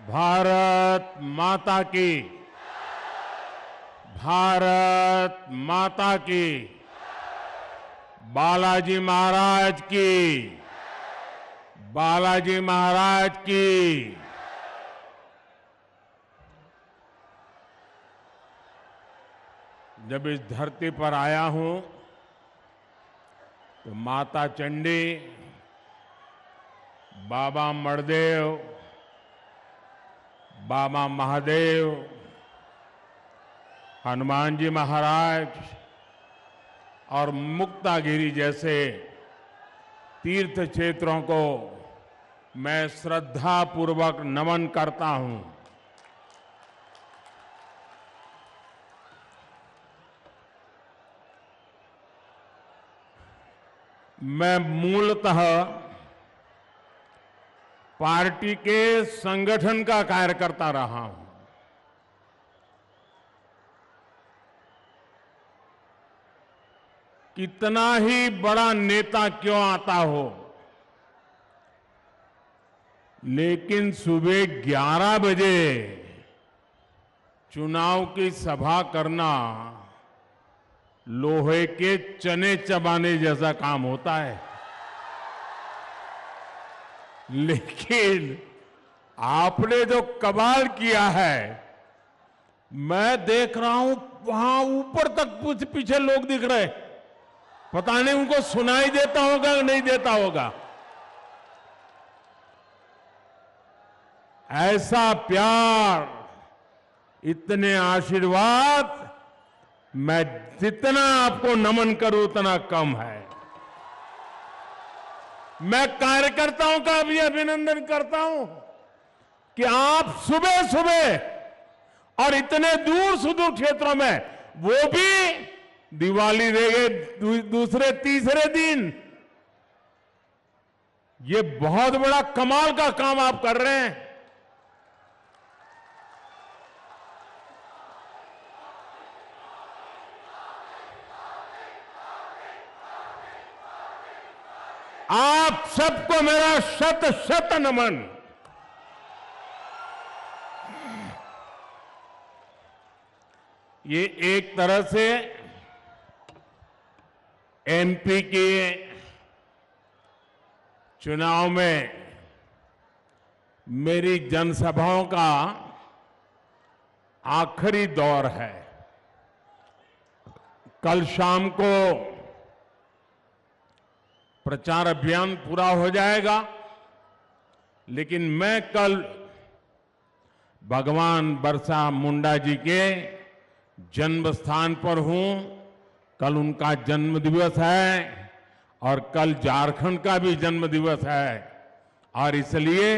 भारत माता की, भारत माता की, बालाजी महाराज की, बालाजी महाराज की। जब इस धरती पर आया हूं तो माता चंडी, बाबा मणदेव, बाबा महादेव, हनुमान जी महाराज और मुक्तागिरी जैसे तीर्थ क्षेत्रों को मैं श्रद्धापूर्वक नमन करता हूं। मैं मूलतः पार्टी के संगठन का कार्यकर्ता रहा हूं। कितना ही बड़ा नेता क्यों आता हो, लेकिन सुबह 11 बजे चुनाव की सभा करना लोहे के चने चबाने जैसा काम होता है। लेकिन आपने जो कमाल किया है, मैं देख रहा हूं वहां ऊपर तक पीछे लोग दिख रहे, पता नहीं उनको सुनाई देता होगा या नहीं देता होगा। ऐसा प्यार, इतने आशीर्वाद, मैं जितना आपको नमन करूं उतना कम है। मैं कार्यकर्ताओं का भी अभिनंदन करता हूं कि आप सुबह सुबह और इतने दूर सुदूर क्षेत्रों में, वो भी दिवाली रह गए दूसरे तीसरे दिन, ये बहुत बड़ा कमाल का काम आप कर रहे हैं। आप सबको मेरा शत शत नमन। ये एक तरह से एमपी के चुनाव में मेरी जनसभाओं का आखिरी दौर है। कल शाम को प्रचार अभियान पूरा हो जाएगा, लेकिन मैं कल भगवान बिरसा मुंडा जी के जन्म स्थान पर हूं। कल उनका जन्म दिवस है और कल झारखंड का भी जन्म दिवस है, और इसलिए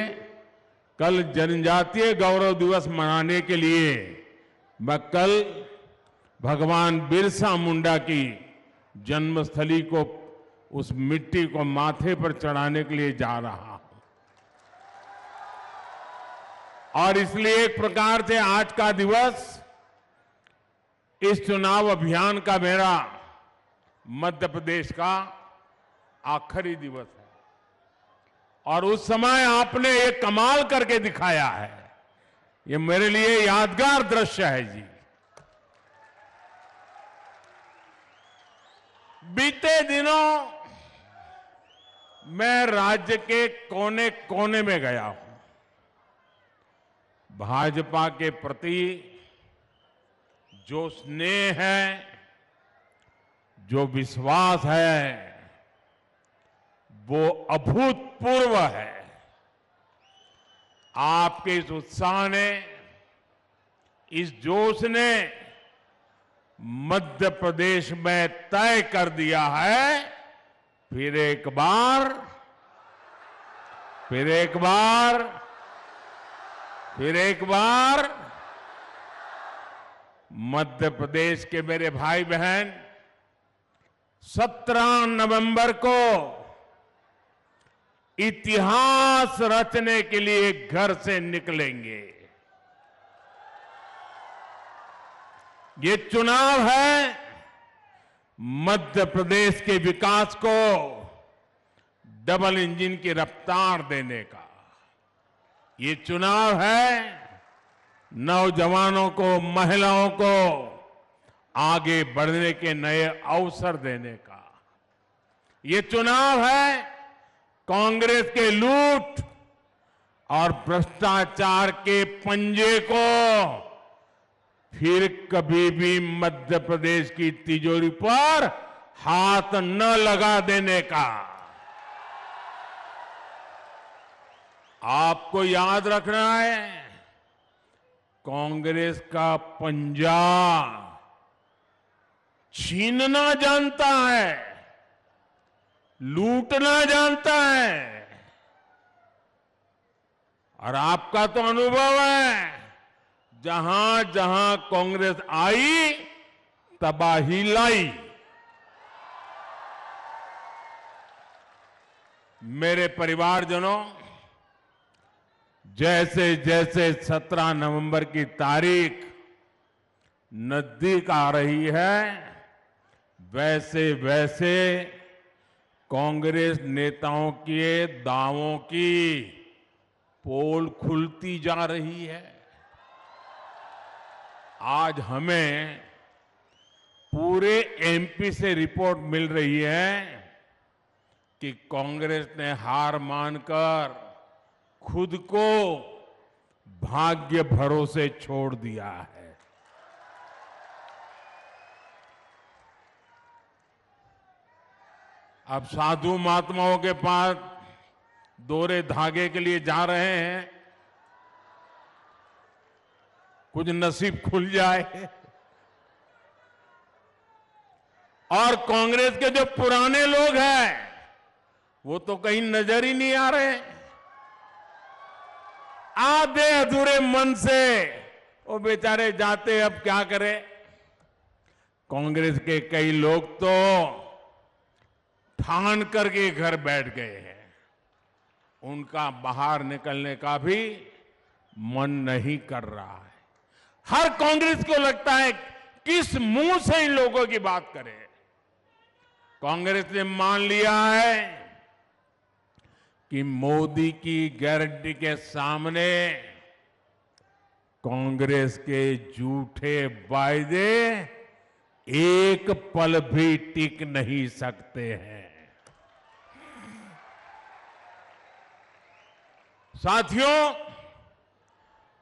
कल जनजातीय गौरव दिवस मनाने के लिए मैं कल भगवान बिरसा मुंडा की जन्मस्थली को, उस मिट्टी को माथे पर चढ़ाने के लिए जा रहा हूं। और इसलिए एक प्रकार से आज का दिवस इस चुनाव अभियान का मेरा मध्य प्रदेश का आखिरी दिवस है। और उस समय आपने एक कमाल करके दिखाया है, ये मेरे लिए यादगार दृश्य है जी। बीते दिनों मैं राज्य के कोने कोने में गया हूं। भाजपा के प्रति जो स्नेह है, जो विश्वास है, वो अभूतपूर्व है। आपके इस उत्साह ने, इस जोश ने मध्य प्रदेश में तय कर दिया है, फिर एक बार, फिर एक बार, फिर एक बार मध्य प्रदेश के मेरे भाई बहन 17 नवंबर को इतिहास रचने के लिए घर से निकलेंगे। ये चुनाव है मध्य प्रदेश के विकास को डबल इंजन की रफ्तार देने का। ये चुनाव है नौजवानों को, महिलाओं को आगे बढ़ने के नए अवसर देने का। ये चुनाव है कांग्रेस के लूट और भ्रष्टाचार के पंजे को फिर कभी भी मध्य प्रदेश की तिजोरी पर हाथ न लगा देने का। आपको याद रखना है, कांग्रेस का पंजा छीनना जानता है, लूटना जानता है। और आपका तो अनुभव है, जहां जहां कांग्रेस आई तबाही लाई। मेरे परिवारजनों, जैसे जैसे 17 नवंबर की तारीख नजदीक आ रही है, वैसे वैसे कांग्रेस नेताओं के दावों की पोल खुलती जा रही है। आज हमें पूरे एमपी से रिपोर्ट मिल रही है कि कांग्रेस ने हार मानकर खुद को भाग्य भरोसे छोड़ दिया है। अब साधु महात्माओं के पास दोहरे धागे के लिए जा रहे हैं, कुछ नसीब खुल जाए। और कांग्रेस के जो पुराने लोग हैं वो तो कहीं नजर ही नहीं आ रहे। आधे अधूरे मन से वो बेचारे जाते, अब क्या करें। कांग्रेस के कई लोग तो ठान करके घर बैठ गए हैं, उनका बाहर निकलने का भी मन नहीं कर रहा है। हर कांग्रेस को लगता है किस मुंह से इन लोगों की बात करें। कांग्रेस ने मान लिया है कि मोदी की गारंटी के सामने कांग्रेस के झूठे वायदे एक पल भी टिक नहीं सकते हैं। साथियों,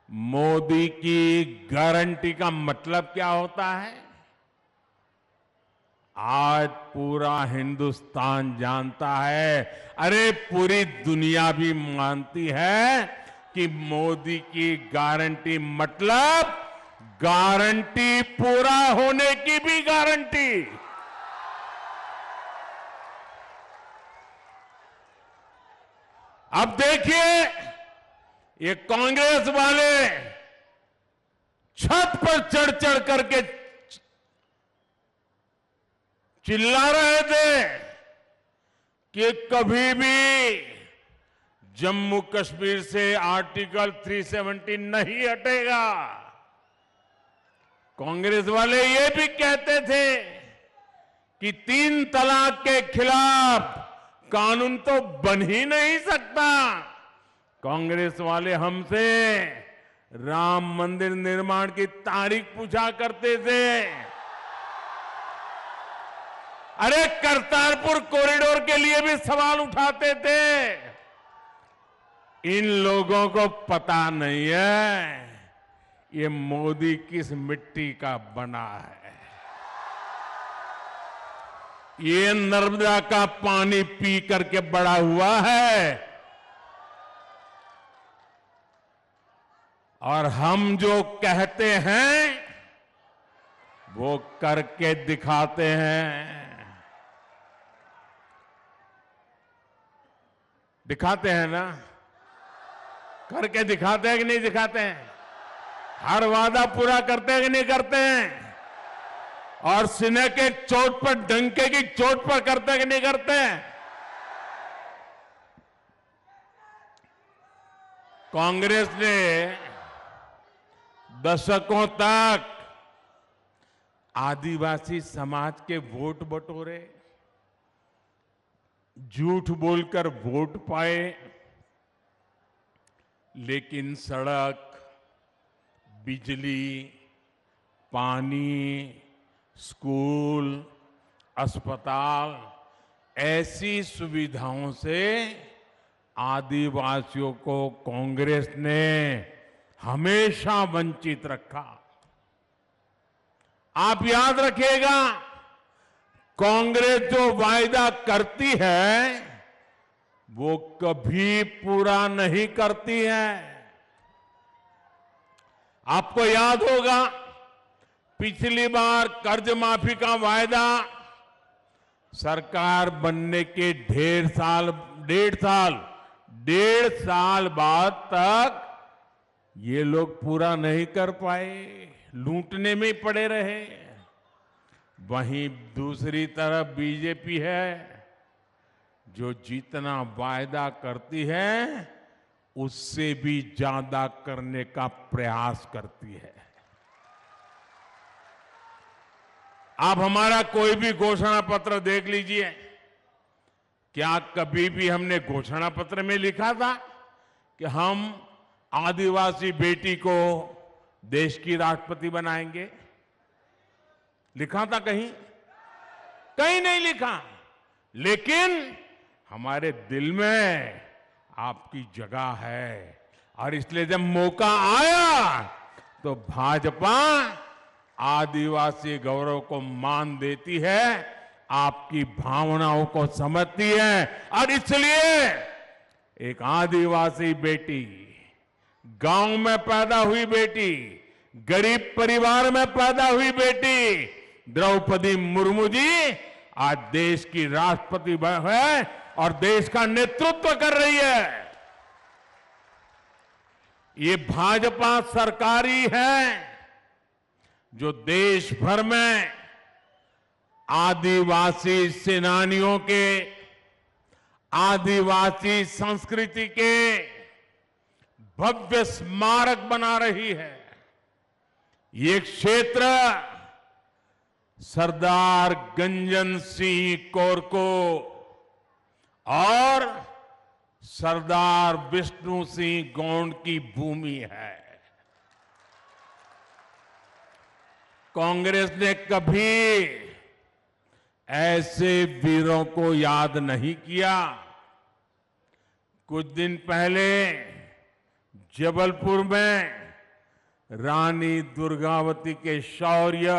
मोदी की गारंटी का मतलब क्या होता है? आज पूरा हिंदुस्तान जानता है, अरे पूरी दुनिया भी मानती है कि मोदी की गारंटी मतलब गारंटी पूरा होने की भी गारंटी। अब देखिए, ये कांग्रेस वाले छत पर चढ़ चढ़ करके चिल्ला रहे थे कि कभी भी जम्मू कश्मीर से आर्टिकल 370 नहीं हटेगा। कांग्रेस वाले ये भी कहते थे कि 3 तलाक के खिलाफ कानून तो बन ही नहीं सकता। कांग्रेस वाले हमसे राम मंदिर निर्माण की तारीख पूछा करते थे। अरे करतारपुर कॉरिडोर के लिए भी सवाल उठाते थे। इन लोगों को पता नहीं है ये मोदी किस मिट्टी का बना है। ये नर्मदा का पानी पी करके बड़ा हुआ है, और हम जो कहते हैं वो करके दिखाते हैं। दिखाते हैं ना, करके दिखाते हैं कि नहीं दिखाते हैं? हर वादा पूरा करते हैं कि नहीं करते हैं? और सीने के चोट पर, डंके की चोट पर करते हैं कि नहीं करते हैं? कांग्रेस ने दशकों तक आदिवासी समाज के वोट बटोरे, झूठ बोलकर वोट पाए, लेकिन सड़क, बिजली, पानी, स्कूल, अस्पताल ऐसी सुविधाओं से आदिवासियों को कांग्रेस ने हमेशा वंचित रखा। आप याद रखिएगा, कांग्रेस जो वायदा करती है वो कभी पूरा नहीं करती है। आपको याद होगा, पिछली बार कर्ज माफी का वायदा सरकार बनने के डेढ़ साल बाद तक ये लोग पूरा नहीं कर पाए, लूटने में ही पड़े रहे। वहीं दूसरी तरफ बीजेपी है जो जितना वायदा करती है उससे भी ज्यादा करने का प्रयास करती है। आप हमारा कोई भी घोषणा पत्र देख लीजिए, क्या कभी भी हमने घोषणा पत्र में लिखा था कि हम आदिवासी बेटी को देश की राष्ट्रपति बनाएंगे? लिखा था कहीं? कहीं नहीं लिखा। लेकिन हमारे दिल में आपकी जगह है और इसलिए जब मौका आया तो भाजपा आदिवासी गौरव को मान देती है, आपकी भावनाओं को समझती है और इसलिए एक आदिवासी बेटी, गांव में पैदा हुई बेटी, गरीब परिवार में पैदा हुई बेटी द्रौपदी मुर्मू जी आज देश की राष्ट्रपति है और देश का नेतृत्व कर रही है। ये भाजपा सरकारी है जो देश भर में आदिवासी सेनानियों के, आदिवासी संस्कृति के भव्य स्मारक बना रही है। ये क्षेत्र सरदार गंजन सिंह कोरको और सरदार विष्णु सिंह गौंड की भूमि है। कांग्रेस ने कभी ऐसे वीरों को याद नहीं किया। कुछ दिन पहले जबलपुर में रानी दुर्गावती के शौर्य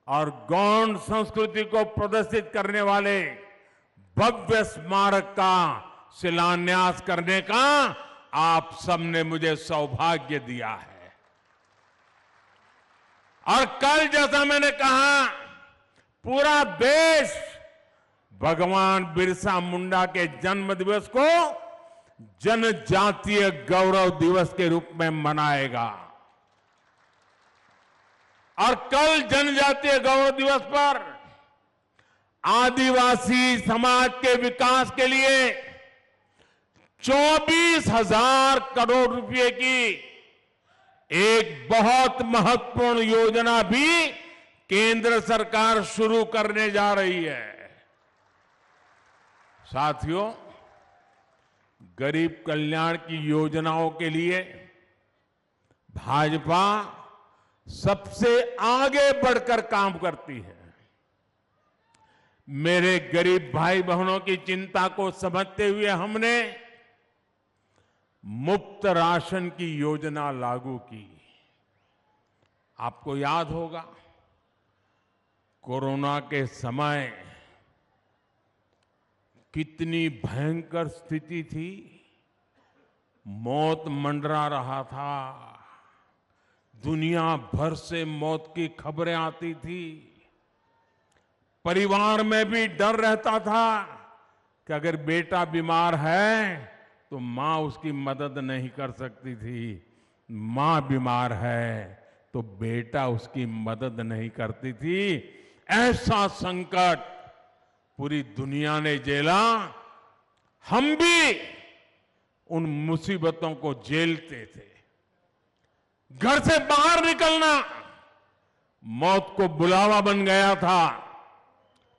और गौंड संस्कृति को प्रदर्शित करने वाले भव्य स्मारक का शिलान्यास करने का आप सबने मुझे सौभाग्य दिया है। और कल जैसा मैंने कहा, पूरा देश भगवान बिरसा मुंडा के जन्म दिवस को जनजातीय गौरव दिवस के रूप में मनाएगा। और कल जनजातीय गौरव दिवस पर आदिवासी समाज के विकास के लिए 24,000 करोड़ रुपए की एक बहुत महत्वपूर्ण योजना भी केंद्र सरकार शुरू करने जा रही है। साथियों, गरीब कल्याण की योजनाओं के लिए भाजपा सबसे आगे बढ़कर काम करती है। मेरे गरीब भाई बहनों की चिंता को समझते हुए हमने मुफ्त राशन की योजना लागू की। आपको याद होगा, कोरोना के समय कितनी भयंकर स्थिति थी, मौत मंडरा रहा था, दुनिया भर से मौत की खबरें आती थी, परिवार में भी डर रहता था कि अगर बेटा बीमार है तो मां उसकी मदद नहीं कर सकती थी, मां बीमार है तो बेटा उसकी मदद नहीं करती थी। ऐसा संकट पूरी दुनिया ने झेला, हम भी उन मुसीबतों को झेलते थे। घर से बाहर निकलना मौत को बुलावा बन गया था।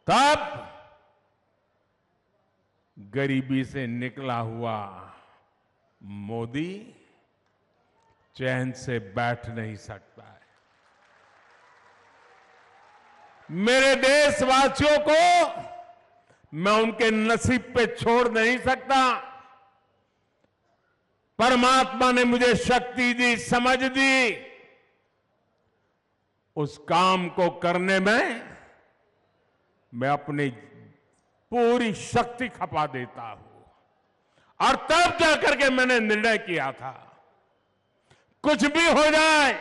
तब गरीबी से निकला हुआ मोदी चैन से बैठ नहीं सकता है। मेरे देशवासियों को मैं उनके नसीब पे छोड़ नहीं सकता। परमात्मा ने मुझे शक्ति दी, समझ दी, उस काम को करने में मैं अपनी पूरी शक्ति खपा देता हूं। और तब जाकर के मैंने निर्णय किया था, कुछ भी हो जाए,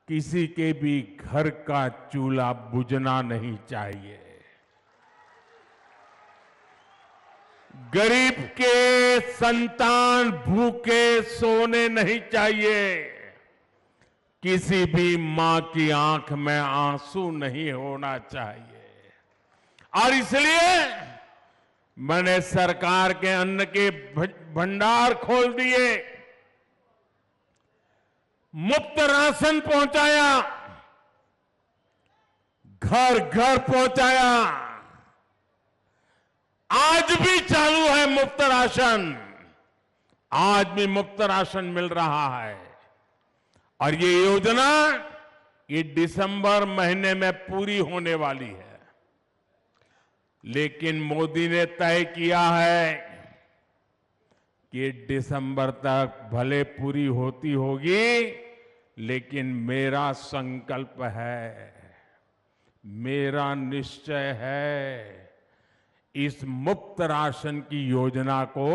किसी के भी घर का चूल्हा बुझना नहीं चाहिए। गरीब के संतान भूखे सोने नहीं चाहिए। किसी भी मां की आंख में आंसू नहीं होना चाहिए। और इसलिए मैंने सरकार के अन्न के भंडार खोल दिए, मुफ्त राशन पहुंचाया, घर घर पहुंचाया। आज भी चालू है मुफ्त राशन, आज भी मुफ्त राशन मिल रहा है। और ये योजना ये दिसंबर महीने में पूरी होने वाली है। लेकिन मोदी ने तय किया है कि दिसंबर तक भले पूरी होती होगी, लेकिन मेरा संकल्प है, मेरा निश्चय है, इस मुफ्त राशन की योजना को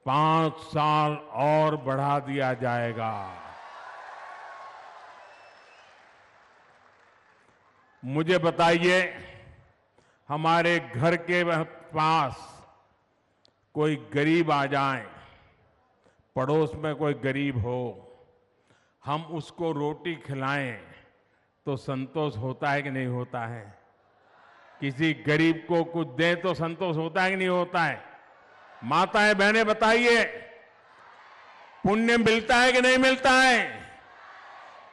5 साल और बढ़ा दिया जाएगा। मुझे बताइए, हमारे घर के पास कोई गरीब आ जाए, पड़ोस में कोई गरीब हो, हम उसको रोटी खिलाएं तो संतोष होता है कि नहीं होता है? किसी गरीब को कुछ दें तो संतोष होता है कि नहीं होता है? माताएं बहनें बताइए, पुण्य मिलता है कि नहीं मिलता है?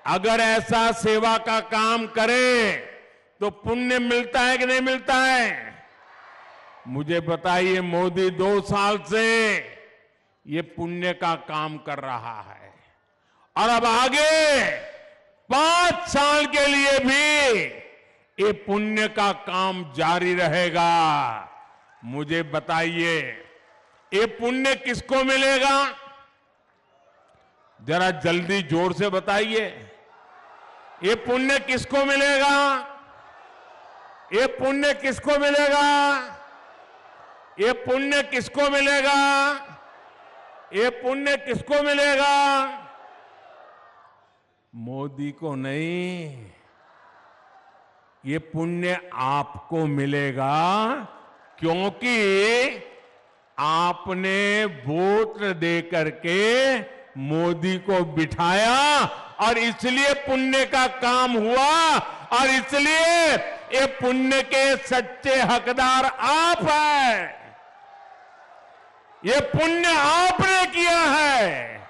अगर ऐसा सेवा का काम करें तो पुण्य मिलता है कि नहीं मिलता है? मुझे बताइए, मोदी 2 साल से ये पुण्य का काम कर रहा है और अब आगे 5 साल के लिए भी ये पुण्य का काम जारी रहेगा। मुझे बताइए, ये पुण्य किसको मिलेगा? जरा जल्दी जोर से बताइए, ये पुण्य किसको मिलेगा? ये पुण्य किसको मिलेगा? ये पुण्य किसको मिलेगा? ये पुण्य किसको मिलेगा? मोदी को नहीं, ये पुण्य आपको मिलेगा, क्योंकि आपने वोट दे करके मोदी को बिठाया और इसलिए पुण्य का काम हुआ। और इसलिए ये पुण्य के सच्चे हकदार आप हैं। ये पुण्य आपने किया है,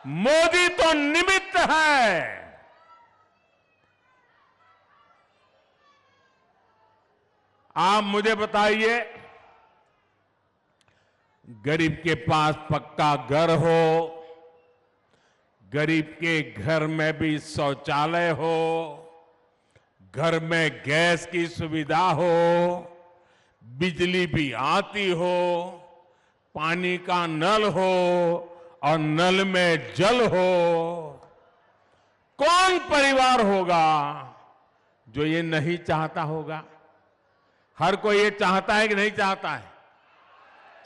मोदी तो निमित्त है। आप मुझे बताइए, गरीब के पास पक्का घर हो, गरीब के घर में भी शौचालय हो, घर में गैस की सुविधा हो, बिजली भी आती हो, पानी का नल हो और नल में जल हो, कौन परिवार होगा जो ये नहीं चाहता होगा? हर कोई ये चाहता है कि नहीं चाहता है?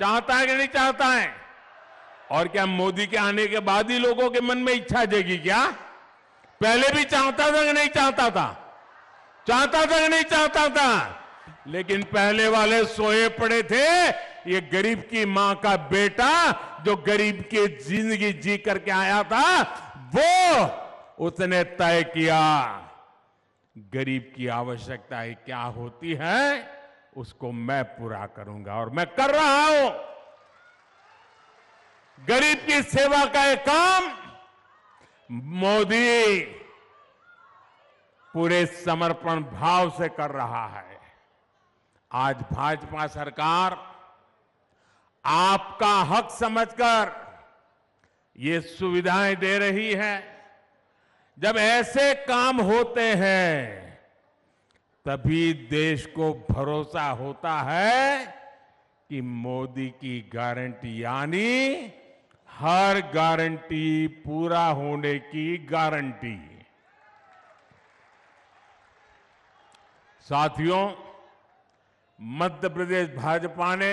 चाहता है कि नहीं चाहता है? और क्या मोदी के आने के बाद ही लोगों के मन में इच्छा जगी क्या? पहले भी चाहता था कि नहीं चाहता था? चाहता था कि नहीं चाहता था? लेकिन पहले वाले सोए पड़े थे। ये गरीब की मां का बेटा जो गरीब की जिंदगी जी करके आया था, वो उसने तय किया गरीब की आवश्यकताएं क्या होती है, उसको मैं पूरा करूंगा और मैं कर रहा हूं। गरीब की सेवा का एक काम मोदी पूरे समर्पण भाव से कर रहा है। आज भाजपा सरकार आपका हक समझकर ये सुविधाएं दे रही है। जब ऐसे काम होते हैं तभी देश को भरोसा होता है कि मोदी की गारंटी यानी हर गारंटी पूरा होने की गारंटी। साथियों, मध्य प्रदेश भाजपा ने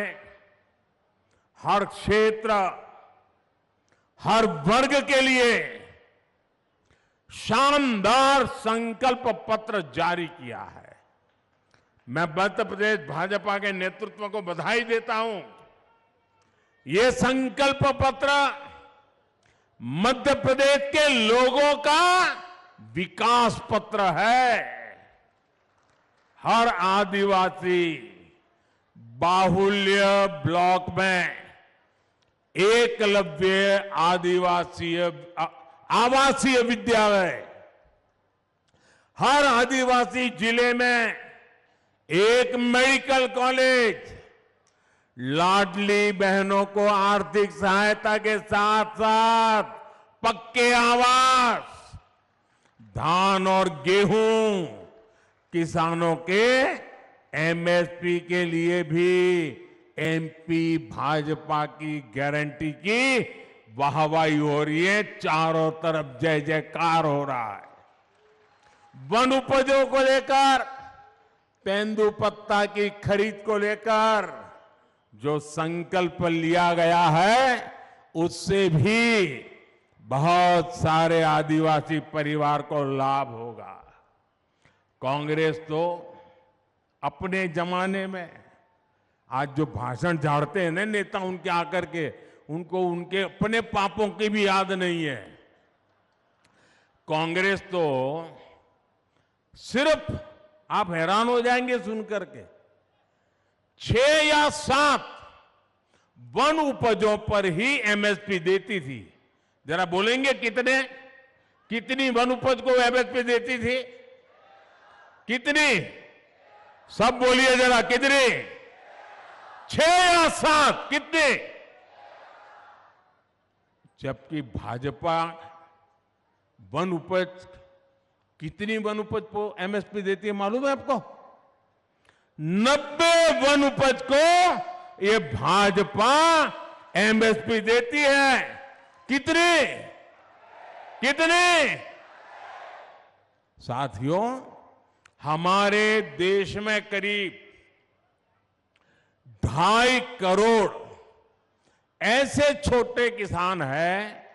हर क्षेत्र, हर वर्ग के लिए शानदार संकल्प पत्र जारी किया है। मैं मध्य प्रदेश भाजपा के नेतृत्व को बधाई देता हूं। ये संकल्प पत्र मध्य प्रदेश के लोगों का विकास पत्र है। हर आदिवासी बाहुल्य ब्लॉक में एकलव्य आवासीय विद्यालय, हर आदिवासी जिले में एक मेडिकल कॉलेज, लाडली बहनों को आर्थिक सहायता के साथ साथ पक्के आवास, धान और गेहूं, किसानों के एमएसपी के लिए भी एमपी भाजपा की गारंटी की वाहवाही हो रही है। चारों तरफ जय जयकार हो रहा है। वन उपजों को लेकर, तेंदुपत्ता की खरीद को लेकर जो संकल्प लिया गया है उससे भी बहुत सारे आदिवासी परिवार को लाभ होगा। कांग्रेस तो अपने जमाने में, आज जो भाषण झाड़ते हैं ना नेता उनके आकर के, उनको उनके अपने पापों की भी याद नहीं है। कांग्रेस तो सिर्फ, आप हैरान हो जाएंगे सुनकर के, 6 या 7 वन उपजों पर ही एमएसपी देती थी। जरा बोलेंगे कितनी वन उपज को एमएसपी देती थी? कितनी? सब बोलिए जरा, कितनी? 6 या 7? कितने? जबकि भाजपा वन उपज, कितनी वन उपज को एमएसपी देती है मालूम है आपको? 90 वन उपज को ये भाजपा एमएसपी देती है। कितने? साथियों, हमारे देश में करीब 2.5 करोड़ ऐसे छोटे किसान हैं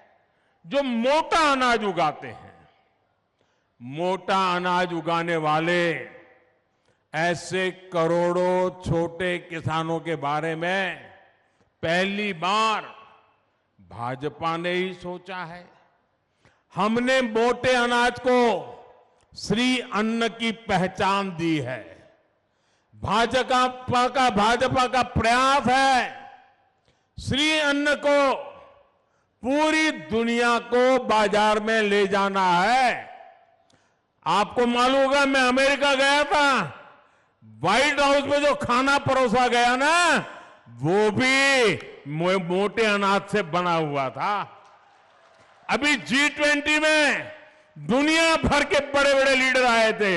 जो मोटा अनाज उगाते हैं। मोटा अनाज उगाने वाले ऐसे करोड़ों छोटे किसानों के बारे में पहली बार भाजपा ने ही सोचा है। हमने मोटे अनाज को श्री अन्न की पहचान दी है। भाजपा का प्रयास है श्री अन्न को पूरी दुनिया को बाजार में ले जाना है। आपको मालूम होगा, मैं अमेरिका गया था, व्हाइट हाउस में जो खाना परोसा गया ना, वो भी मोटे अनाज से बना हुआ था। अभी G20 में दुनिया भर के बड़े बड़े लीडर आए थे,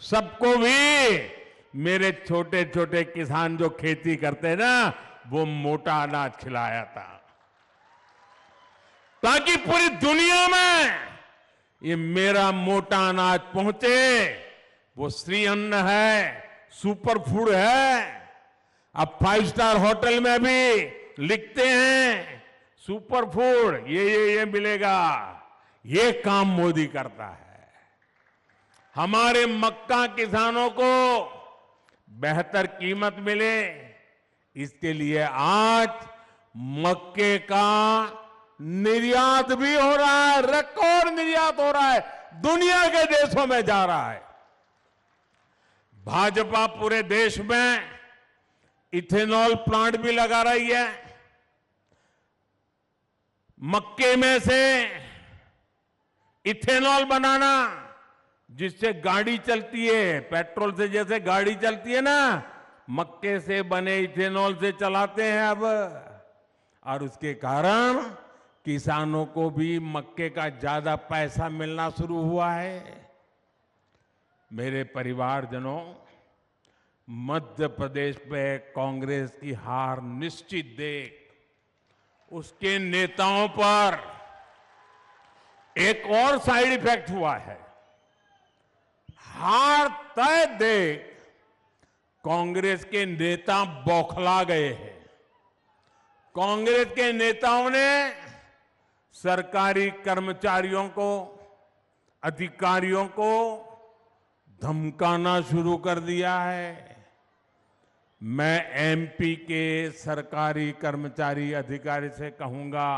सबको भी मेरे छोटे छोटे किसान जो खेती करते हैं ना, वो मोटा अनाज खिलाया था, ताकि पूरी दुनिया में ये मेरा मोटा अनाज पहुंचे। वो श्री अन्न है, सुपर फूड है। अब 5 स्टार होटल में भी लिखते हैं सुपर फूड, ये मिलेगा। ये काम मोदी करता है। हमारे मक्का किसानों को बेहतर कीमत मिले, इसके लिए आज मक्के का निर्यात भी हो रहा है, रिकॉर्ड निर्यात हो रहा है, दुनिया के देशों में जा रहा है। भाजपा पूरे देश में इथेनॉल प्लांट भी लगा रही है। मक्के में से इथेनॉल बनाना, जिससे गाड़ी चलती है, पेट्रोल से जैसे गाड़ी चलती है ना, मक्के से बने इथेनॉल से चलाते हैं अब। और उसके कारण किसानों को भी मक्के का ज्यादा पैसा मिलना शुरू हुआ है। मेरे परिवारजनों, मध्य प्रदेश में कांग्रेस की हार निश्चित देख उसके नेताओं पर एक और साइड इफेक्ट हुआ है। हार तय देख कांग्रेस के नेता बौखला गए हैं। कांग्रेस के नेताओं ने सरकारी कर्मचारियों को, अधिकारियों को धमकाना शुरू कर दिया है। मैं एमपी के सरकारी कर्मचारी अधिकारी से कहूंगा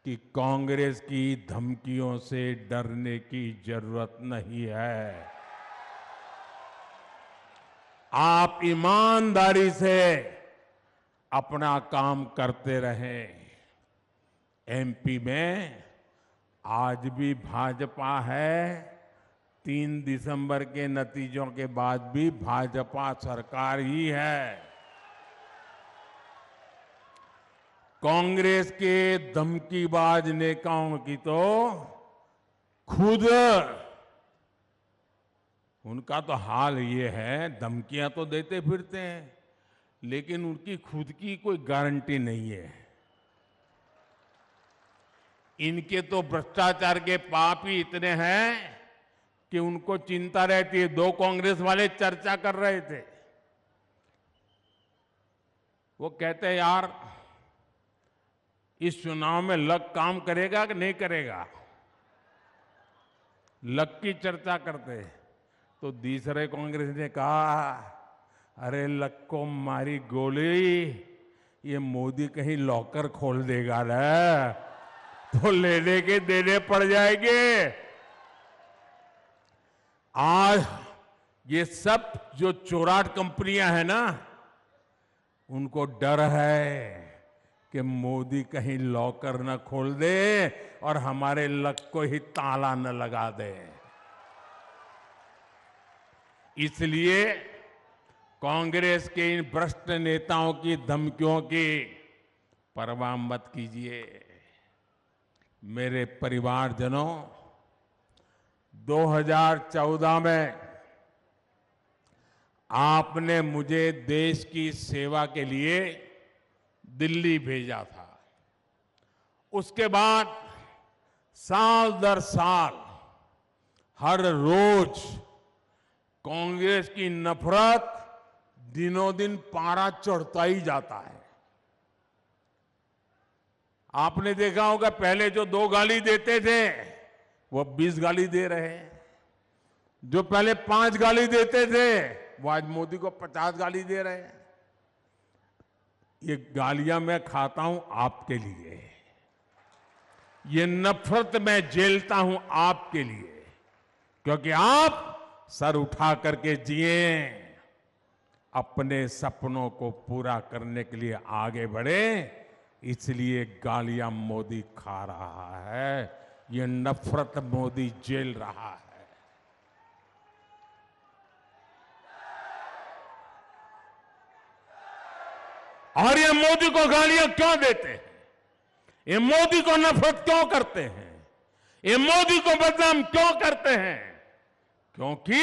कि कांग्रेस की धमकियों से डरने की जरूरत नहीं है। आप ईमानदारी से अपना काम करते रहें। एमपी में आज भी भाजपा है। 3 दिसंबर के नतीजों के बाद भी भाजपा सरकार ही है। कांग्रेस के धमकीबाज नेताओं की तो खुद उनका तो हाल ये है, धमकियां तो देते फिरते हैं, लेकिन उनकी खुद की कोई गारंटी नहीं है। इनके तो भ्रष्टाचार के पाप ही इतने हैं कि उनको चिंता रहती है। 2 कांग्रेस वाले चर्चा कर रहे थे। वो कहते हैं, यार इस चुनाव में लक काम करेगा कि नहीं करेगा, लक की चर्चा करते। तो दूसरे कांग्रेस ने कहा, अरे लक को मारी गोली, ये मोदी कहीं लॉकर खोल देगा ना, तो लेने के देने पड़ जाएंगे। आज ये सब जो चोराट कंपनियां हैं ना, उनको डर है कि मोदी कहीं लॉकर न खोल दे और हमारे लक को ही ताला न लगा दे। इसलिए कांग्रेस के इन भ्रष्ट नेताओं की धमकियों की परवाह मत कीजिए। मेरे परिवारजनों, 2014 में आपने मुझे देश की सेवा के लिए दिल्ली भेजा था। उसके बाद साल दर साल हर रोज कांग्रेस की नफरत दिनों दिन पारा चढ़ता ही जाता है। आपने देखा होगा, पहले जो 2 गाली देते थे वो 20 गाली दे रहे हैं। जो पहले 5 गाली देते थे वो आज मोदी को 50 गाली दे रहे हैं। ये गालियां मैं खाता हूं आपके लिए, ये नफरत मैं झेलता हूं आपके लिए, क्योंकि आप सर उठा करके जिए, अपने सपनों को पूरा करने के लिए आगे बढ़े। इसलिए गालियां मोदी खा रहा है, ये नफरत मोदी झेल रहा है। और ये मोदी को गालियां क्यों देते हैं, ये मोदी को नफरत क्यों करते हैं, ये मोदी को बदनाम क्यों करते हैं? क्योंकि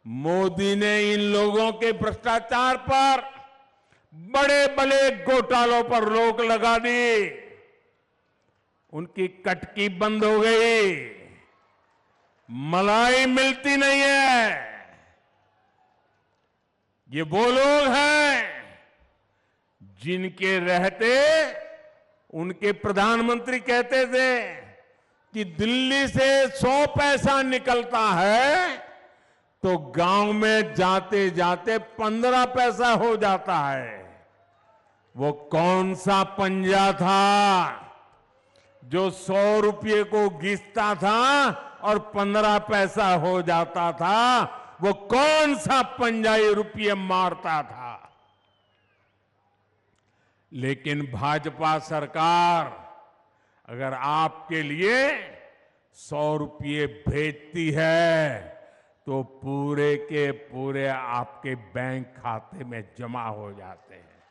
मोदी ने इन लोगों के भ्रष्टाचार पर, बड़े बड़े घोटालों पर रोक लगा दी। उनकी कटकी बंद हो गई, मलाई मिलती नहीं है। ये वो लोग हैं जिनके रहते उनके प्रधानमंत्री कहते थे कि दिल्ली से 100 पैसा निकलता है तो गांव में जाते जाते 15 पैसा हो जाता है। वो कौन सा पंजा था जो 100 रुपये को घिसता था और 15 पैसा हो जाता था? वो कौन सा पंजा ये रुपये मारता था? लेकिन भाजपा सरकार अगर आपके लिए 100 रुपये भेजती है तो पूरे के पूरे आपके बैंक खाते में जमा हो जाते हैं।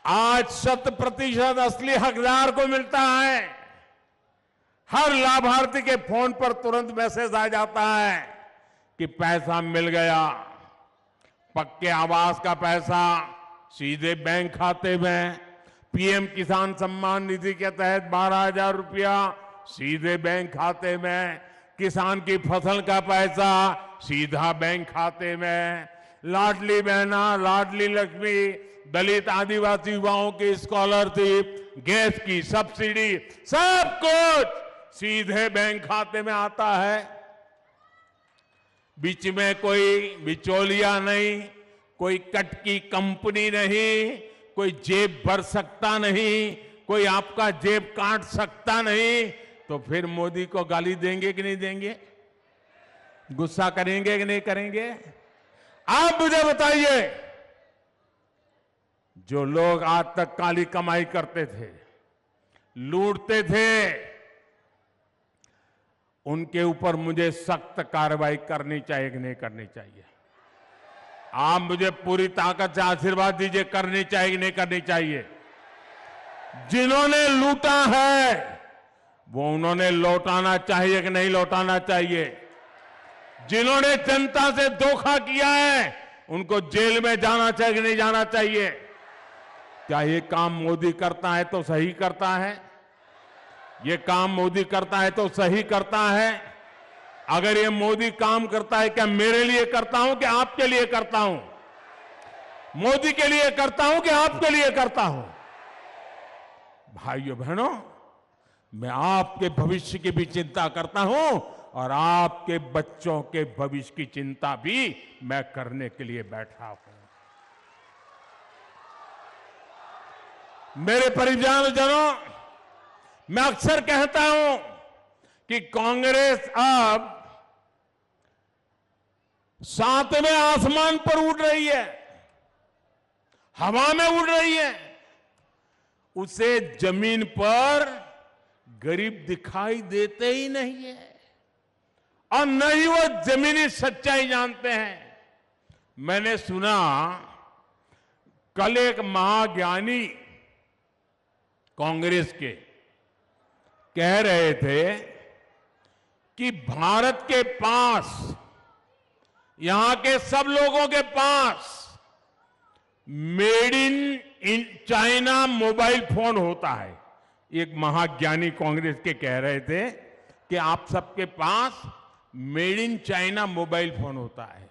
आज 100% असली हकदार को मिलता है। हर लाभार्थी के फोन पर तुरंत मैसेज आ जाता है कि पैसा मिल गया। पक्के आवास का पैसा सीधे बैंक खाते में, पीएम किसान सम्मान निधि के तहत 12,000 रुपया सीधे बैंक खाते में, किसान की फसल का पैसा सीधा बैंक खाते में, लाडली बहना, लाडली लक्ष्मी, दलित आदिवासी युवाओं की स्कॉलरशिप, गैस की सब्सिडी, सब कुछ सीधे बैंक खाते में आता है। बीच में कोई बिचौलिया नहीं, कोई कट की कंपनी नहीं, कोई जेब भर सकता नहीं, कोई आपका जेब काट सकता नहीं। तो फिर मोदी को गाली देंगे कि नहीं देंगे? गुस्सा करेंगे कि नहीं करेंगे? आप मुझे बताइए, जो लोग आज तक काली कमाई करते थे, लूटते थे, उनके ऊपर मुझे सख्त कार्रवाई करनी चाहिए कि नहीं करनी चाहिए? आप मुझे पूरी ताकत से आशीर्वाद दीजिए, करनी चाहिए कि नहीं करनी चाहिए? जिन्होंने लूटा है वो उन्होंने लौटाना चाहिए कि नहीं लौटाना चाहिए? जिन्होंने जनता से धोखा किया है उनको जेल में जाना चाहिए कि नहीं जाना चाहिए? क्या ये काम मोदी करता है तो सही करता है? ये काम मोदी करता है तो सही करता है? अगर ये मोदी काम करता है, क्या मेरे लिए करता हूं कि आपके लिए करता हूं? मोदी के लिए करता हूं कि आपके लिए करता हूं? भाइयों बहनों, मैं आपके भविष्य की भी चिंता करता हूं और आपके बच्चों के भविष्य की चिंता भी मैं करने के लिए बैठा हूं। मेरे परिवारजनों, मैं अक्सर कहता हूं कि कांग्रेस अब 7वें आसमान पर उड़ रही है, हवा में उड़ रही है। उसे जमीन पर गरीब दिखाई देते ही नहीं है और न ही वो जमीनी सच्चाई जानते हैं। मैंने सुना कल एक महाज्ञानी कांग्रेस के कह रहे थे कि भारत के पास, यहां के सब लोगों के पास made in China mobile phone होता है। एक महाज्ञानी कांग्रेस के कह रहे थे कि आप सबके पास made in China mobile phone होता है।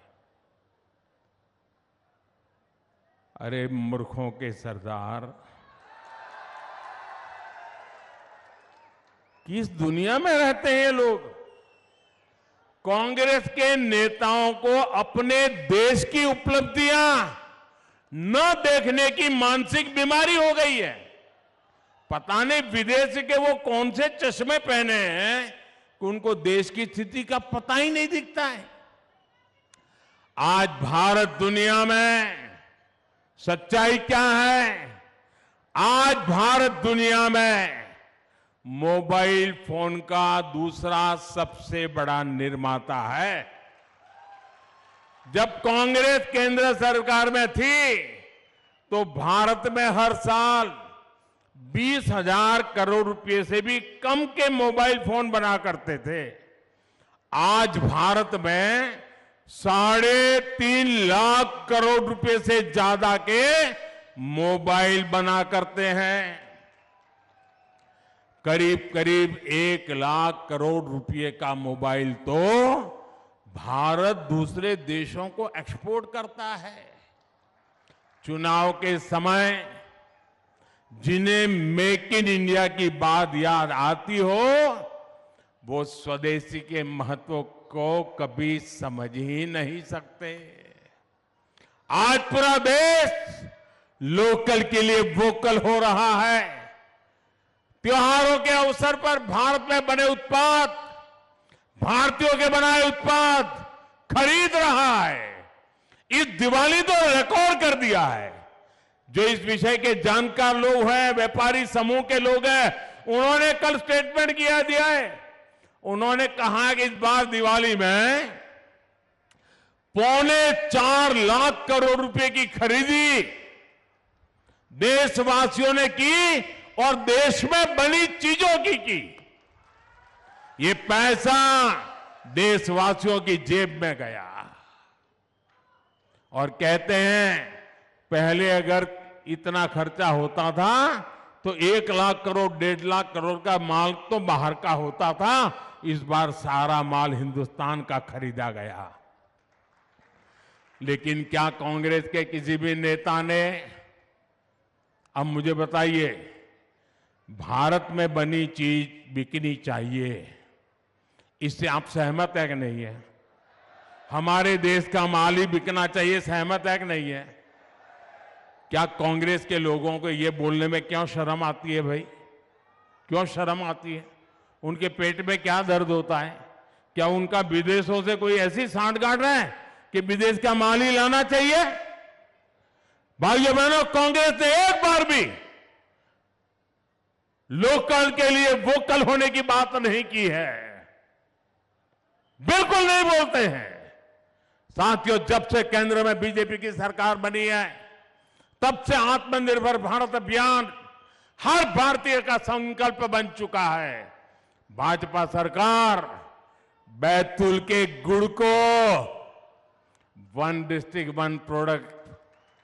अरे मूर्खों के सरदार, किस दुनिया में रहते हैं ये लोग? कांग्रेस के नेताओं को अपने देश की उपलब्धियां न देखने की मानसिक बीमारी हो गई है। पता नहीं विदेश के वो कौन से चश्मे पहने हैं कि उनको देश की स्थिति का पता ही नहीं दिखता है। आज भारत दुनिया में सच्चाई क्या है? आज भारत दुनिया में मोबाइल फोन का दूसरा सबसे बड़ा निर्माता है। जब कांग्रेस केंद्र सरकार में थी तो भारत में हर साल 20,000 करोड़ रुपए से भी कम के मोबाइल फोन बना करते थे। आज भारत में 3.5 लाख करोड़ रुपए से ज्यादा के मोबाइल बना करते हैं। करीब करीब 1 लाख करोड़ रुपए का मोबाइल तो भारत दूसरे देशों को एक्सपोर्ट करता है। चुनाव के समय जिन्हें मेक इन इंडिया की बात याद आती हो, वो स्वदेशी के महत्व को कभी समझ ही नहीं सकते। आज पूरा देश लोकल के लिए वोकल हो रहा है। त्योहारों के अवसर पर भारत में बने उत्पाद, भारतीयों के बनाए उत्पाद खरीद रहा है। इस दिवाली तो रिकॉर्ड कर दिया है। जो इस विषय के जानकार लोग हैं, व्यापारी समूह के लोग हैं, उन्होंने कल स्टेटमेंट दिया है। उन्होंने कहा कि इस बार दिवाली में 4.25 लाख करोड़ रुपए की खरीदी देशवासियों ने की और देश में बनी चीजों की। ये पैसा देशवासियों की जेब में गया। और कहते हैं पहले अगर इतना खर्चा होता था तो 1 लाख करोड़ 1.5 लाख करोड़ का माल तो बाहर का होता था। इस बार सारा माल हिंदुस्तान का खरीदा गया। लेकिन क्या कांग्रेस के किसी भी नेता ने, अब मुझे बताइए, भारत में बनी चीज बिकनी चाहिए, इससे आप सहमत है कि नहीं है? हमारे देश का माल ही बिकना चाहिए, सहमत है कि नहीं है? क्या कांग्रेस के लोगों को ये बोलने में क्यों शर्म आती है भाई? क्यों शर्म आती है? उनके पेट में क्या दर्द होता है? क्या उनका विदेशों से कोई ऐसी सांठगांठ है कि विदेश का माल ही लाना चाहिए? भाइयों बहनों, कांग्रेस ने एक बार भी लोकल के लिए वोकल होने की बात नहीं की है, बिल्कुल नहीं बोलते हैं। साथियों, जब से केंद्र में बीजेपी की सरकार बनी है तब से आत्मनिर्भर भारत अभियान हर भारतीय का संकल्प बन चुका है। भाजपा सरकार बैतूल के गुड़ को 1 डिस्ट्रिक्ट 1 प्रोडक्ट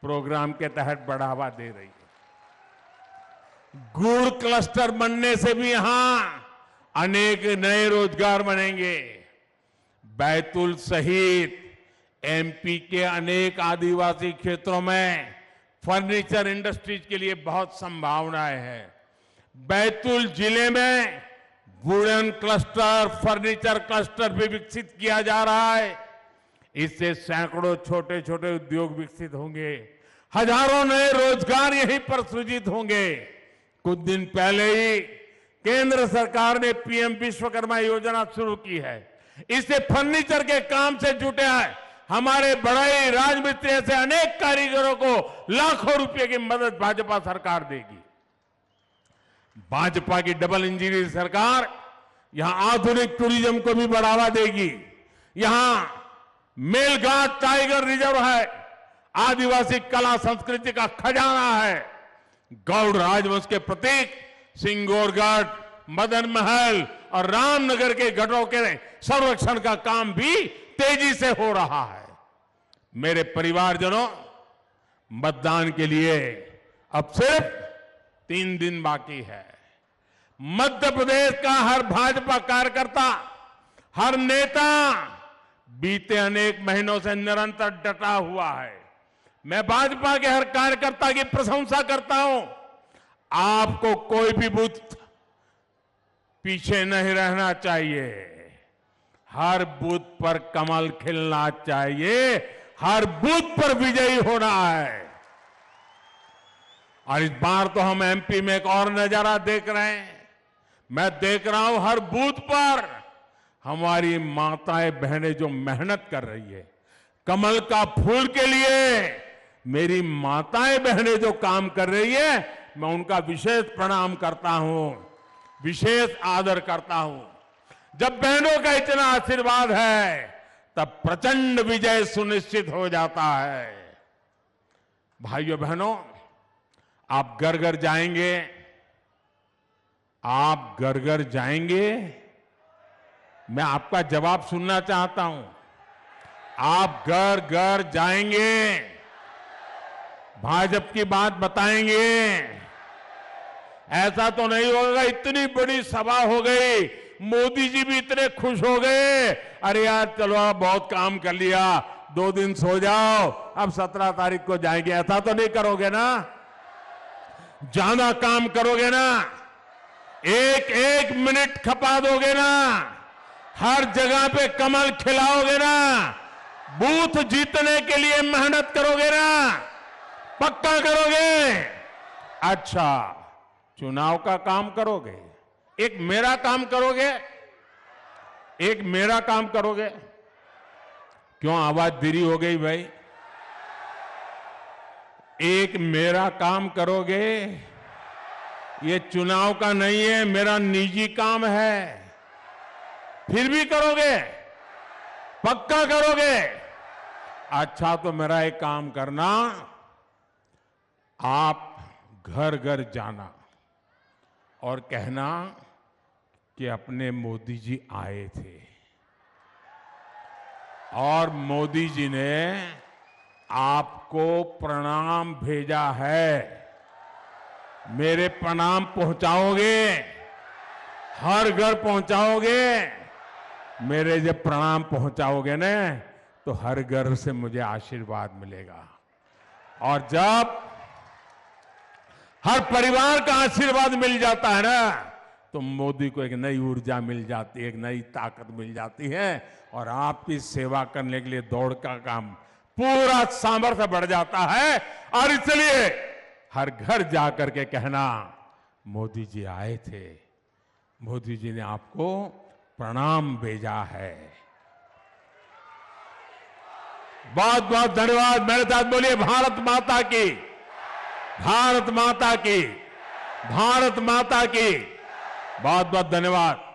प्रोग्राम के तहत बढ़ावा दे रही है। गुड़ क्लस्टर बनने से भी यहां अनेक नए रोजगार बनेंगे। बैतूल सहित एमपी के अनेक आदिवासी क्षेत्रों में फर्नीचर इंडस्ट्रीज के लिए बहुत संभावनाएं हैं। बैतूल जिले में वुडन क्लस्टर, फर्नीचर क्लस्टर भी विकसित किया जा रहा है। इससे सैकड़ों छोटे छोटे उद्योग विकसित होंगे, हजारों नए रोजगार यहीं पर सृजित होंगे। कुछ दिन पहले ही केंद्र सरकार ने पीएम विश्वकर्मा योजना शुरू की है। इससे फर्नीचर के काम से जुटे हैं हमारे बढ़ई राजमिस्त्री से अनेक कारीगरों को लाखों रुपए की मदद भाजपा सरकार देगी। भाजपा की डबल इंजन सरकार यहां आधुनिक टूरिज्म को भी बढ़ावा देगी। यहां मेलघाट टाइगर रिजर्व है, आदिवासी कला संस्कृति का खजाना है। गौड़ राजवंश के प्रतीक सिंगोरगढ़, मदन महल और रामनगर के गढ़ों के संरक्षण का काम भी तेजी से हो रहा है। मेरे परिवारजनों, मतदान के लिए अब सिर्फ 3 दिन बाकी है। मध्य प्रदेश का हर भाजपा कार्यकर्ता, हर नेता बीते अनेक महीनों से निरंतर डटा हुआ है। मैं भाजपा के हर कार्यकर्ता की प्रशंसा करता हूं। आपको कोई भी बूथ पीछे नहीं रहना चाहिए। हर बूथ पर कमल खिलना चाहिए, हर बूथ पर विजयी होना है। और इस बार तो हम एमपी में एक और नजारा देख रहे हैं। मैं देख रहा हूं हर बूथ पर हमारी माताएं बहनें जो मेहनत कर रही है, कमल का फूल के लिए मेरी माताएं बहनें जो काम कर रही है, मैं उनका विशेष प्रणाम करता हूं, विशेष आदर करता हूं। जब बहनों का इतना आशीर्वाद है तब प्रचंड विजय सुनिश्चित हो जाता है। भाइयों बहनों, आप घर घर जाएंगे, आप घर घर जाएंगे, मैं आपका जवाब सुनना चाहता हूं। आप घर घर जाएंगे, भाजपा की बात बताएंगे? ऐसा तो नहीं होगा इतनी बड़ी सभा हो गई, मोदी जी भी इतने खुश हो गए, अरे यार चलो आप बहुत काम कर लिया, 2 दिन सो जाओ, अब 17 तारीख को जाएंगे। ऐसा तो नहीं करोगे ना? ज्यादा काम करोगे ना? एक एक मिनट खपा दोगे ना? हर जगह पे कमल खिलाओगे ना? बूथ जीतने के लिए मेहनत करोगे ना? पक्का करोगे? अच्छा, चुनाव का काम करोगे, एक मेरा काम करोगे? एक मेरा काम करोगे? क्यों आवाज धीरी हो गई भाई? एक मेरा काम करोगे? ये चुनाव का नहीं है, मेरा निजी काम है। फिर भी करोगे? पक्का करोगे? अच्छा, तो मेरा एक काम करना, आप घर घर जाना और कहना कि अपने मोदी जी आए थे और मोदी जी ने आपको प्रणाम भेजा है। मेरे प्रणाम पहुंचाओगे? हर घर पहुंचाओगे? मेरे जब प्रणाम पहुंचाओगे ना तो हर घर से मुझे आशीर्वाद मिलेगा। और जब हर परिवार का आशीर्वाद मिल जाता है ना तो मोदी को एक नई ऊर्जा मिल जाती है, एक नई ताकत मिल जाती है और आपकी सेवा करने के लिए दौड़ का काम पूरा सामर्थ्य बढ़ जाता है। और इसलिए हर घर जाकर के कहना मोदी जी आए थे, मोदी जी ने आपको प्रणाम भेजा है। बहुत बहुत धन्यवाद। मेरे साथ बोलिए भारत माता की, भारत माता की, भारत माता की। बहुत बहुत धन्यवाद।